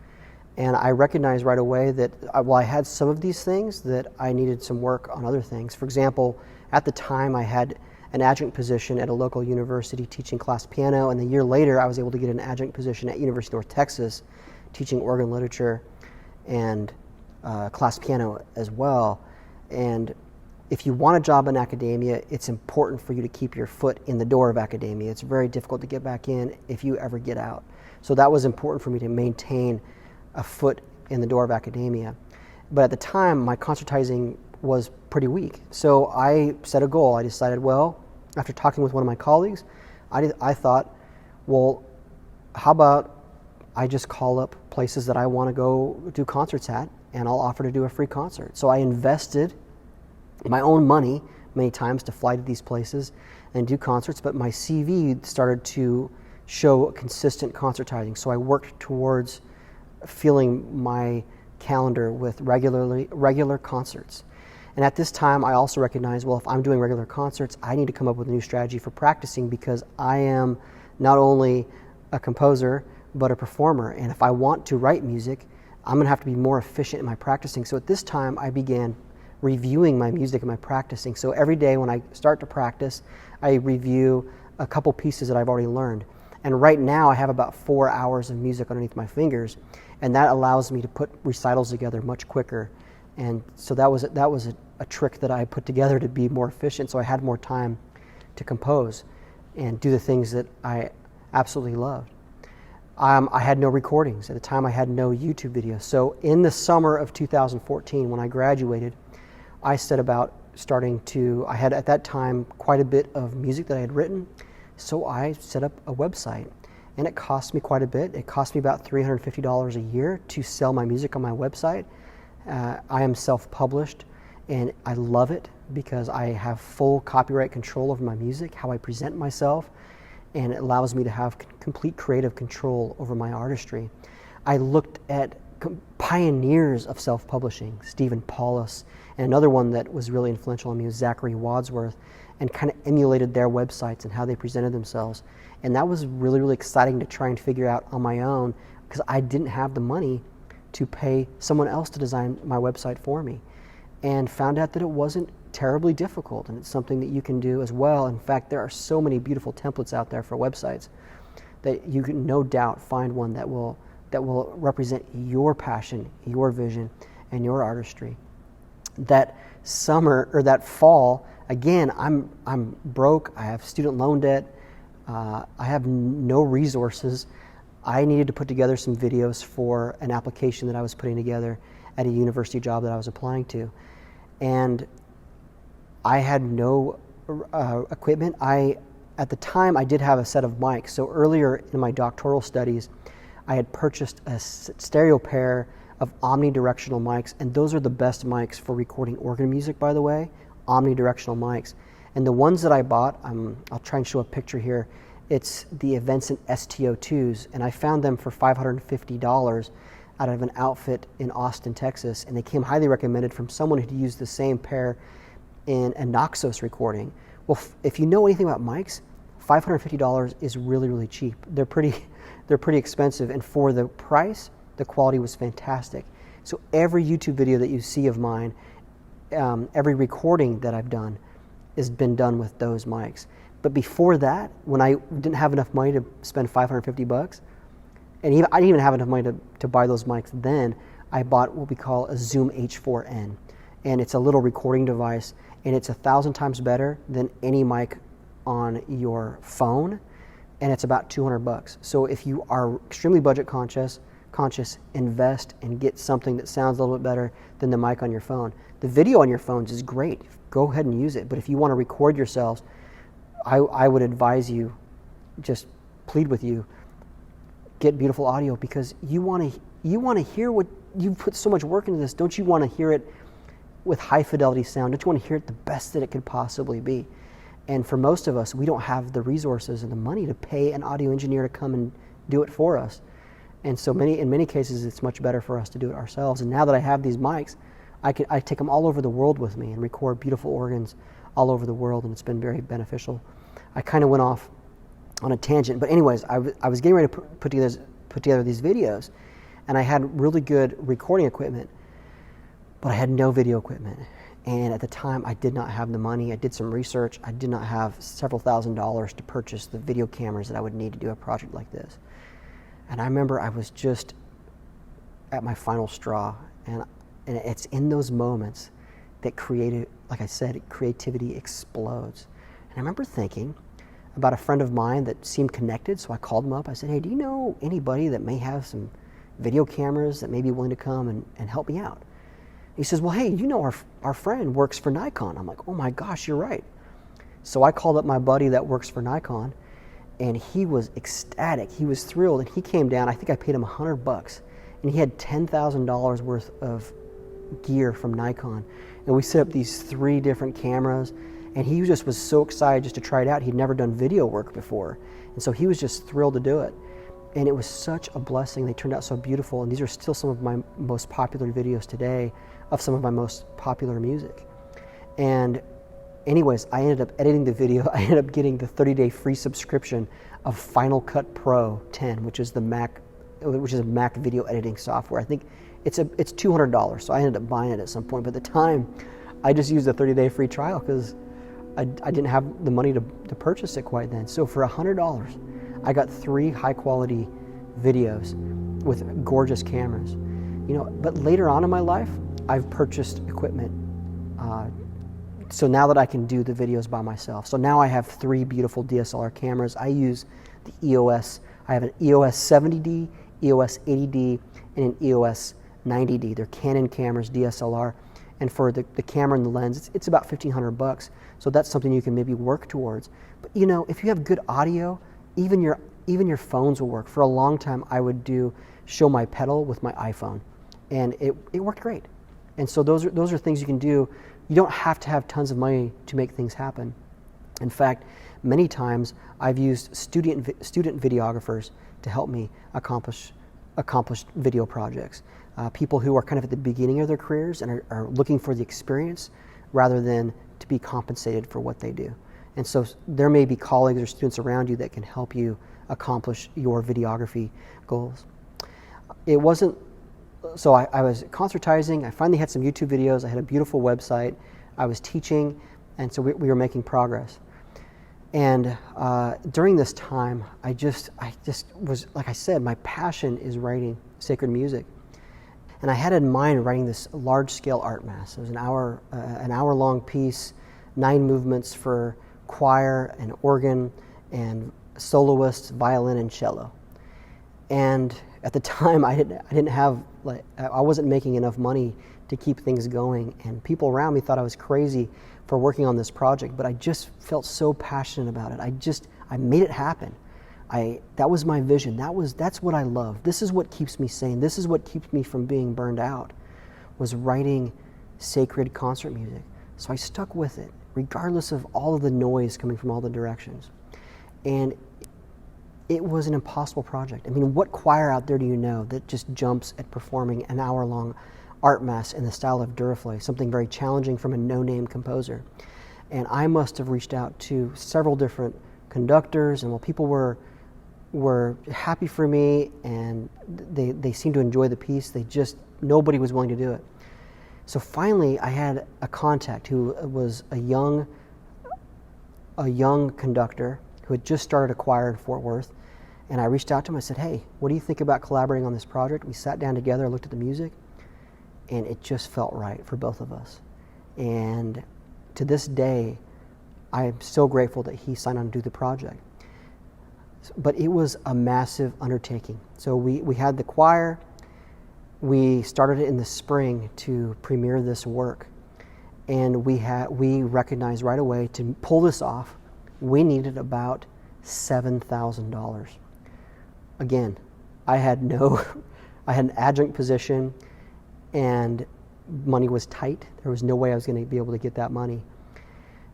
And I recognized right away that while I had some of these things, that I needed some work on other things. For example, at the time I had an adjunct position at a local university teaching class piano, and a year later I was able to get an adjunct position at University of North Texas teaching organ literature and class piano as well. And if you want a job in academia, it's important for you to keep your foot in the door of academia. It's very difficult to get back in if you ever get out. So that was important for me to maintain a foot in the door of academia. But at the time, my concertizing was pretty weak. So I set a goal. I decided, well, after talking with one of my colleagues, I thought, well, how about I just call up places that I want to go do concerts at, and I'll offer to do a free concert. So I invested my own money many times to fly to these places and do concerts, but my CV started to show consistent concertizing. So I worked towards filling my calendar with regular concerts. And at this time, I also recognized, well, if I'm doing regular concerts, I need to come up with a new strategy for practicing, because I am not only a composer, but a performer. And if I want to write music, I'm going to have to be more efficient in my practicing. So at this time, I began reviewing my music and my practicing. So every day when I start to practice, I review a couple pieces that I've already learned. And right now, I have about 4 hours of music underneath my fingers, and that allows me to put recitals together much quicker. And so that was a trick that I put together to be more efficient, so I had more time to compose and do the things that I absolutely loved. I had no recordings. At the time, I had no YouTube videos. So in the summer of 2014, when I graduated, I set about I had at that time quite a bit of music that I had written, so I set up a website. And it cost me quite a bit. It cost me about $350 a year to sell my music on my website. I am self-published, and I love it because I have full copyright control over my music, how I present myself, and it allows me to have complete creative control over my artistry. I looked at pioneers of self-publishing, Stephen Paulus, and another one that was really influential on me was Zachary Wadsworth, and kind of emulated their websites and how they presented themselves. And that was really, really exciting to try and figure out on my own, because I didn't have the money to pay someone else to design my website for me, and found out that it wasn't terribly difficult, and it's something that you can do as well. In fact, there are so many beautiful templates out there for websites that you can no doubt find one that will represent your passion, your vision, and your artistry. That summer or that fall, again, I'm broke. I have student loan debt. I have no resources. I needed to put together some videos for an application that I was putting together at a university job that I was applying to. And I had no equipment. At the time, I did have a set of mics. So earlier in my doctoral studies, I had purchased a stereo pair of omnidirectional mics, and those are the best mics for recording organ music, by the way, omnidirectional mics. And the ones that I bought, I'll try and show a picture here. It's the Evenson STO2s, and I found them for $550 out of an outfit in Austin, Texas, and they came highly recommended from someone who'd used the same pair in a Noxos recording. Well, if you know anything about mics, $550 is really, really cheap. They're pretty expensive, and for the price, the quality was fantastic. So every YouTube video that you see of mine, every recording that I've done has been done with those mics. But before that, when I didn't have enough money to spend $550, and I didn't even have enough money to buy those mics then, I bought what we call a Zoom H4n. And it's a little recording device, and it's 1,000 times better than any mic on your phone, and it's about $200. So if you are extremely budget conscious, invest and get something that sounds a little bit better than the mic on your phone. The video on your phones is great. Go ahead and use it. But if you want to record yourselves, I would advise you, just plead with you, get beautiful audio, because you want to hear what you put so much work into this. Don't you want to hear it with high fidelity sound? Don't you want to hear it the best that it could possibly be? And for most of us, we don't have the resources and the money to pay an audio engineer to come and do it for us. And so in many cases, it's much better for us to do it ourselves. And now that I have these mics, I take them all over the world with me and record beautiful organs all over the world, and it's been very beneficial. I kind of went off on a tangent, but anyways, I was getting ready to put together these videos, and I had really good recording equipment, but I had no video equipment. And at the time, I did not have the money. I did some research. I did not have several $1,000s to purchase the video cameras that I would need to do a project like this. And I remember I was just at my final straw, and it's in those moments that like I said, creativity explodes. And I remember thinking about a friend of mine that seemed connected, so I called him up. I said, hey, do you know anybody that may have some video cameras that may be willing to come and help me out? He says, well, hey, you know our friend works for Nikon. I'm like, oh my gosh, you're right. So I called up my buddy that works for Nikon, and he was ecstatic. He was thrilled, and he came down. I think I paid him $100, and he had $10,000 worth of gear from Nikon. And we set up these 3 different cameras, and he just was so excited just to try it out. He'd never done video work before, and so he was just thrilled to do it. And it was such a blessing. They turned out so beautiful, and these are still some of my most popular videos today of some of my most popular music. And anyways, I ended up editing the video. I ended up getting the 30-day free subscription of Final Cut Pro 10, which is a Mac video editing software. I think it's $200, so I ended up buying it at some point. But at the time, I just used a 30-day free trial because I didn't have the money to purchase it quite then. So for $100, I got 3 high-quality videos with gorgeous cameras. You know, but later on in my life, I've purchased equipment. So now that I can do the videos by myself. So now I have 3 beautiful DSLR cameras. I use the EOS. I have an EOS 70D, EOS 80D, and an EOS 90D. They're Canon cameras, DSLR. And for the camera and the lens, it's about $1,500. So that's something you can maybe work towards. But you know, if you have good audio, even your phones will work. For a long time, I would show my pedal with my iPhone, and it worked great. And so those are things you can do. You don't have to have tons of money to make things happen. In fact, many times I've used student videographers to help me accomplish video projects. People who are kind of at the beginning of their careers and are looking for the experience rather than to be compensated for what they do. And so there may be colleagues or students around you that can help you accomplish your videography goals. It wasn't, so I was concertizing. I finally had some YouTube videos. I had a beautiful website. I was teaching, and so we were making progress. And during this time, I just was, like I said, my passion is writing sacred music. And I had in mind writing this large-scale art mass. It was an hour-long piece, 9 movements for choir and organ and soloists, violin and cello. And at the time, I wasn't making enough money to keep things going, and people around me thought I was crazy for working on this project. But I just felt so passionate about it. I made it happen. That was my vision. That's what I love. This is what keeps me sane. This is what keeps me from being burned out, was writing sacred concert music. So I stuck with it, regardless of all of the noise coming from all the directions. And it was an impossible project. I mean, what choir out there do you know that just jumps at performing an hour-long art mass in the style of Duraflé, something very challenging from a no-name composer? And I must have reached out to several different conductors, and while people were happy for me and they seemed to enjoy the piece, nobody was willing to do it. So finally, I had a contact who was a young conductor who had just started a choir in Fort Worth, and I reached out to him. I said, hey, what do you think about collaborating on this project? We sat down together, looked at the music, and it just felt right for both of us. And to this day, I am so grateful that he signed on to do the project. But it was a massive undertaking. So we had the choir. We started it in the spring to premiere this work, and we recognized right away to pull this off, we needed about $7,000. Again, I had an adjunct position, and money was tight. There was no way I was going to be able to get that money.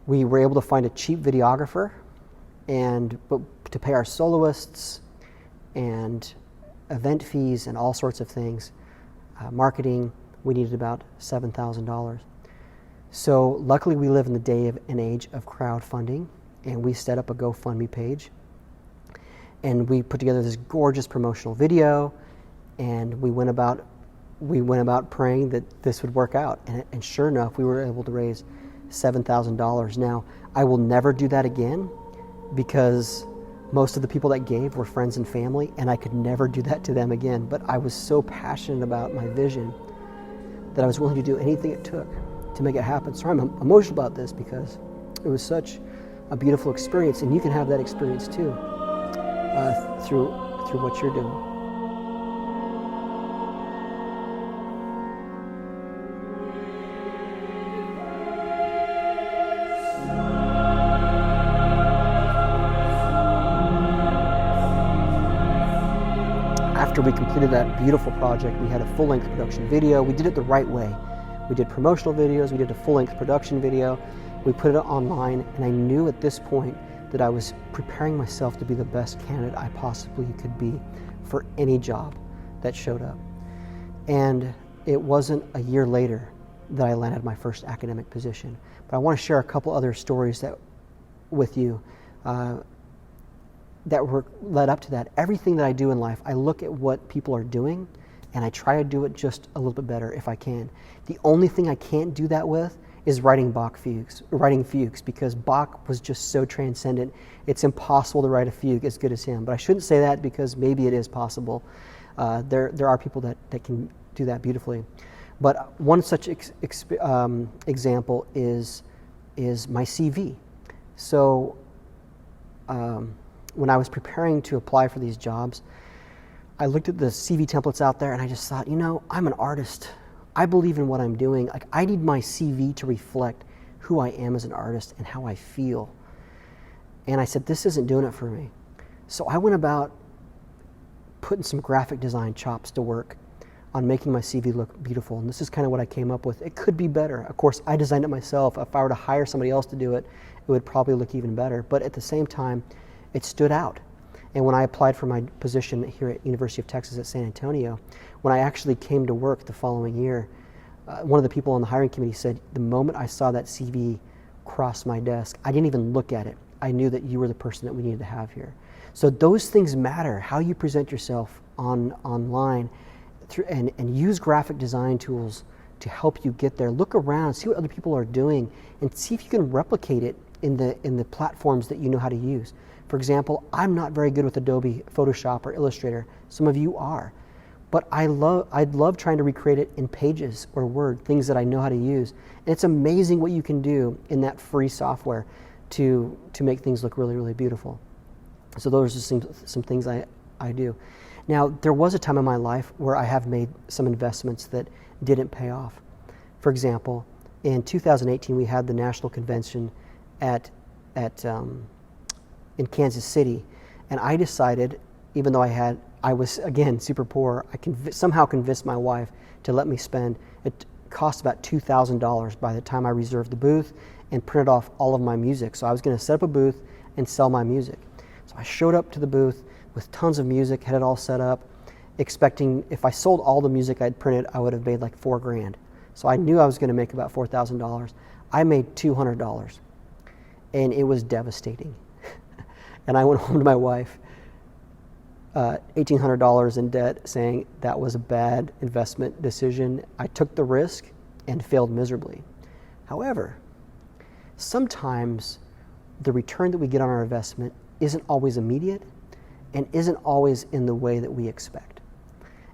We were able to find a cheap videographer, but to pay our soloists and event fees and all sorts of things, marketing, we needed about $7,000. So luckily we live in the day of an age of crowdfunding, and we set up a GoFundMe page, and we put together this gorgeous promotional video, and we went about praying that this would work out, and sure enough, we were able to raise $7,000. Now, I will never do that again, because most of the people that gave were friends and family, and I could never do that to them again. But I was so passionate about my vision that I was willing to do anything it took to make it happen. So I'm emotional about this because it was such a beautiful experience, and you can have that experience too through what you're doing. After we completed that beautiful project, we had a full-length production video. We did it the right way. We did promotional videos, we did a full-length production video, we put it online, and I knew at this point that I was preparing myself to be the best candidate I possibly could be for any job that showed up. And it wasn't a year later that I landed my first academic position. But I want to share a couple other stories with you that were led up to that. Everything that I do in life, I look at what people are doing and I try to do it just a little bit better if I can. The only thing I can't do that with is writing fugues, because Bach was just so transcendent. It's impossible to write a fugue as good as him. But I shouldn't say that, because maybe it is possible. There are people that can do that beautifully. But one such example is my CV. So when I was preparing to apply for these jobs, I looked at the CV templates out there and I just thought, I'm an artist. I believe in what I'm doing. Like, I need my CV to reflect who I am as an artist and how I feel. And I said, this isn't doing it for me. So I went about putting some graphic design chops to work on making my CV look beautiful. And this is kind of what I came up with. It could be better. Of course, I designed it myself. If I were to hire somebody else to do it, it would probably look even better. But at the same time, it stood out. And when I applied for my position here at University of Texas at San Antonio, when I actually came to work the following year, one of the people on the hiring committee said, the moment I saw that CV cross my desk, I didn't even look at it. I knew that you were the person that we needed to have here. So those things matter, how you present yourself online, and use graphic design tools to help you get there. Look around, see what other people are doing, and see if you can replicate it in the platforms that you know how to use. For example, I'm not very good with Adobe Photoshop or Illustrator. Some of you are. But I'd love trying to recreate it in Pages or Word, things that I know how to use. And it's amazing what you can do in that free software to make things look really, really beautiful. So those are some things I do. Now, there was a time in my life where I have made some investments that didn't pay off. For example, in 2018, we had the national convention in Kansas City, and I decided, even though I was again super poor, I somehow convinced my wife to let me spend. It cost about $2,000 by the time I reserved the booth and printed off all of my music. So I was going to set up a booth and sell my music. So I showed up to the booth with tons of music, had it all set up, expecting if I sold all the music I'd printed, I would have made like $4,000. So I knew I was going to make about $4,000. I made $200, and it was devastating. And I went home to my wife, $1,800 in debt, saying that was a bad investment decision. I took the risk and failed miserably. However, sometimes the return that we get on our investment isn't always immediate and isn't always in the way that we expect.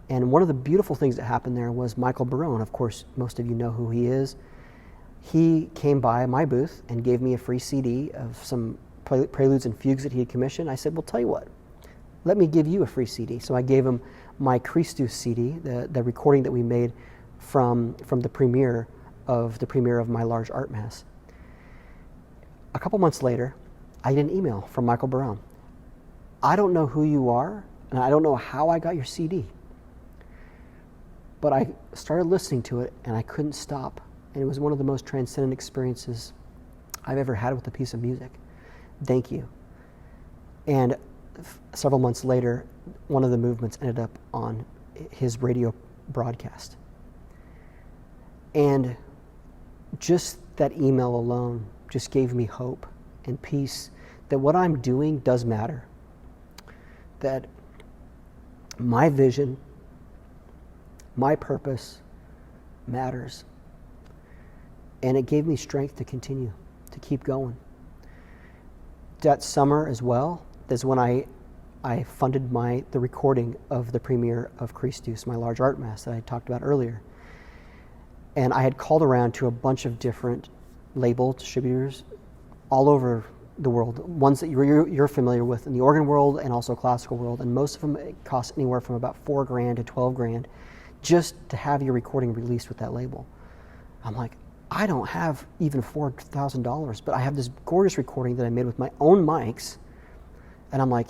And one of the beautiful things that happened there was Michael Barone. Of course, most of you know who he is. He came by my booth and gave me a free CD of some preludes and fugues that he had commissioned. I said, well, tell you what, let me give you a free CD. So I gave him my Christus CD, the recording that we made from the premiere of my large art mass. A couple months later, I get an email from Michael Barone. I don't know who you are, and I don't know how I got your CD, but I started listening to it, and I couldn't stop. And it was one of the most transcendent experiences I've ever had with a piece of music. Thank you. And several months later, one of the movements ended up on his radio broadcast. And just that email alone just gave me hope and peace that what I'm doing does matter. That my vision, my purpose matters. And it gave me strength to continue, to keep going. That summer as well is when I funded the recording of the premiere of Christus, my large art mass that I talked about earlier. And I had called around to a bunch of different label distributors all over the world, ones that you're familiar with in the organ world and also classical world, and most of them cost anywhere from about $4,000 to $12,000 just to have your recording released with that label. I'm like, I don't have even $4,000, but I have this gorgeous recording that I made with my own mics, and I'm like,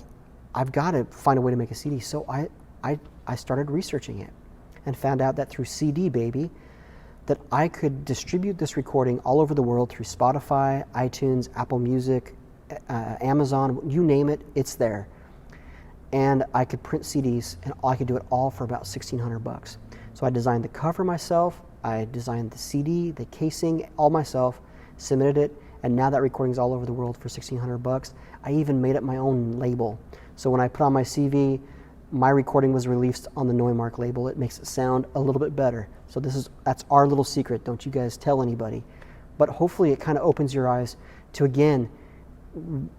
I've got to find a way to make a CD. So I started researching it and found out that through CD Baby, that I could distribute this recording all over the world through Spotify, iTunes, Apple Music, Amazon, you name it, it's there. And I could print CDs, and I could do it all for about $1,600. So I designed the cover myself, I designed the CD, the casing, all myself, submitted it, and now that recording's all over the world for $1,600. I even made up my own label. So when I put on my CV, my recording was released on the Neumark label. It makes it sound a little bit better. So that's our little secret. Don't you guys tell anybody. But hopefully it kind of opens your eyes to, again,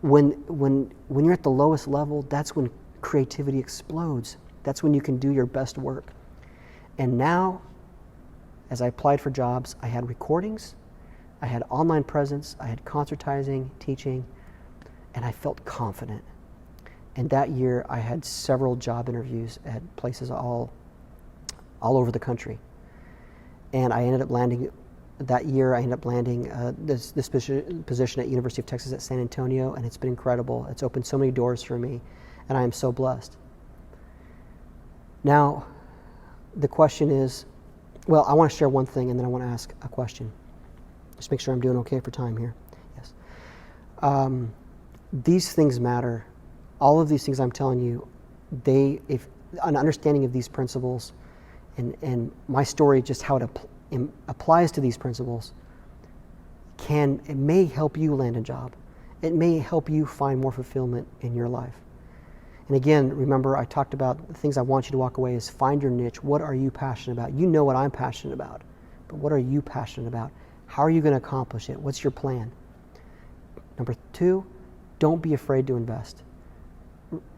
when you're at the lowest level, that's when creativity explodes. That's when you can do your best work. And now, as I applied for jobs, I had recordings, I had online presence, I had concertizing, teaching, and I felt confident. And that year, I had several job interviews at places all over the country. And I ended up landing, that year, this position at University of Texas at San Antonio, and it's been incredible. It's opened so many doors for me, and I am so blessed. Now, the question is, well, I want to share one thing, and then I want to ask a question. Just make sure I'm doing okay for time here. Yes. These things matter. All of these things I'm telling you, if an understanding of these principles and my story, just how it applies to these principles, it may help you land a job. It may help you find more fulfillment in your life. And again, remember, I talked about the things I want you to walk away is find your niche. What are you passionate about? You know what I'm passionate about, but what are you passionate about? How are you going to accomplish it? What's your plan? Number 2, don't be afraid to invest.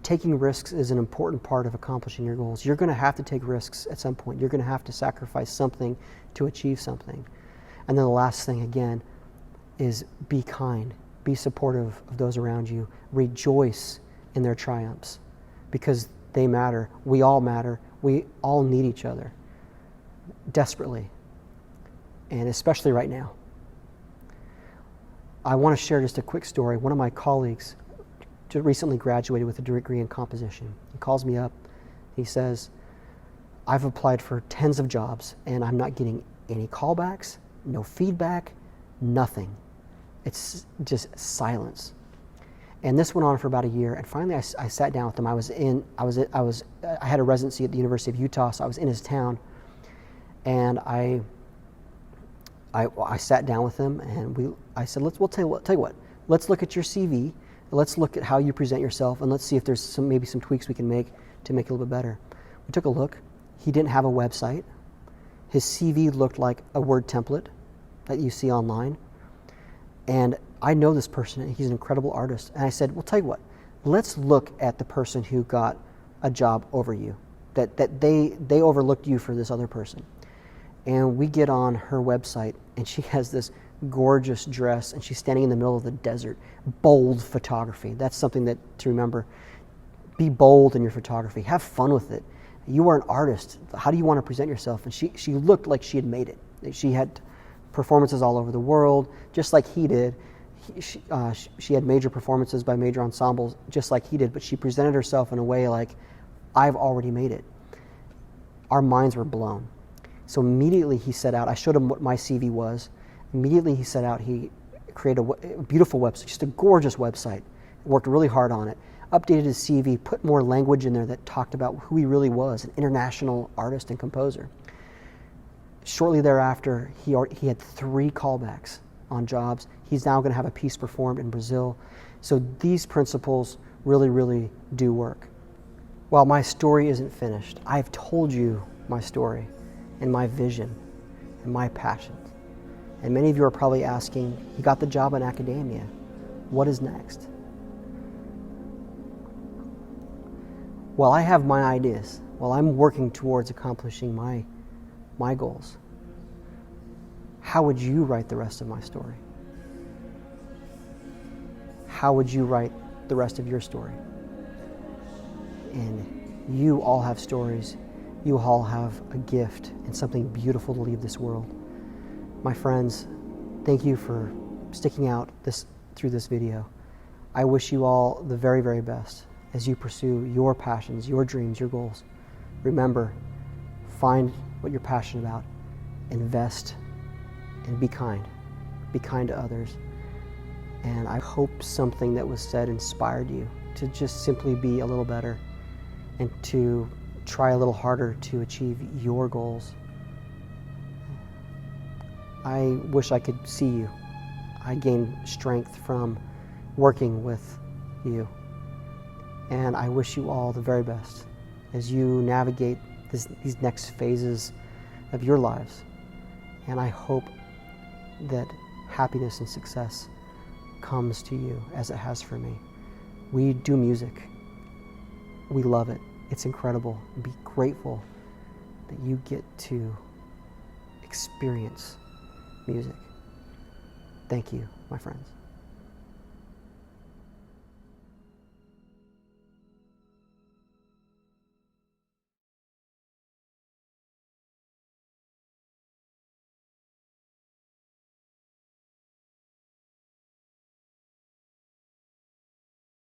Taking risks is an important part of accomplishing your goals. You're going to have to take risks at some point. You're going to have to sacrifice something to achieve something. And then the last thing, again, is be kind. Be supportive of those around you. Rejoice in their triumphs because they matter. We all matter. We all need each other desperately, and especially right now. I want to share just a quick story. One of my colleagues recently graduated with a degree in composition. He calls me up. He says, I've applied for tens of jobs and I'm not getting any callbacks, no feedback, nothing. It's just silence. And this went on for about a year. And finally, I sat down with him. I had a residency at the University of Utah, so I was in his town. And I sat down with him, and I said, we'll tell you what. Let's look at your CV. Let's look at how you present yourself, and let's see if there's maybe some tweaks we can make to make it a little bit better. We took a look. He didn't have a website. His CV looked like a Word template that you see online. And I know this person, and he's an incredible artist. And I said, well, tell you what, let's look at the person who got a job over you, that they overlooked you for this other person. And we get on her website, and she has this gorgeous dress, and she's standing in the middle of the desert. Bold photography. That's something to remember. Be bold in your photography. Have fun with it. You are an artist. How do you want to present yourself? And she looked like she had made it. She had performances all over the world, just like he did. She had major performances by major ensembles, just like he did, but she presented herself in a way like, I've already made it. Our minds were blown. So immediately he set out, I showed him what my CV was. Immediately he set out, he created a beautiful website, just a gorgeous website, worked really hard on it, updated his CV, put more language in there that talked about who he really was, an international artist and composer. Shortly thereafter, he had 3 callbacks on jobs. He's now going to have a piece performed in Brazil. So these principles really, really do work. While my story isn't finished, I've told you my story and my vision and my passions. And many of you are probably asking, he got the job in academia. What is next? Well, I have my ideas. Well, I'm working towards accomplishing my goals. how would you write the rest of my story? How would you write the rest of your story? And you all have stories. You all have a gift and something beautiful to leave this world. My friends, thank you for sticking out through this video. I wish you all the very, very best as you pursue your passions, your dreams, your goals. Remember, find what you're passionate about, invest, and be kind. Be kind to others. And I hope something that was said inspired you to just simply be a little better and to try a little harder to achieve your goals. I wish I could see you. I gain strength from working with you. And I wish you all the very best as you navigate these next phases of your lives. And I hope that happiness and success comes to you as it has for me. We do music. We love it. It's incredible. Be grateful that you get to experience music. Thank you, my friends.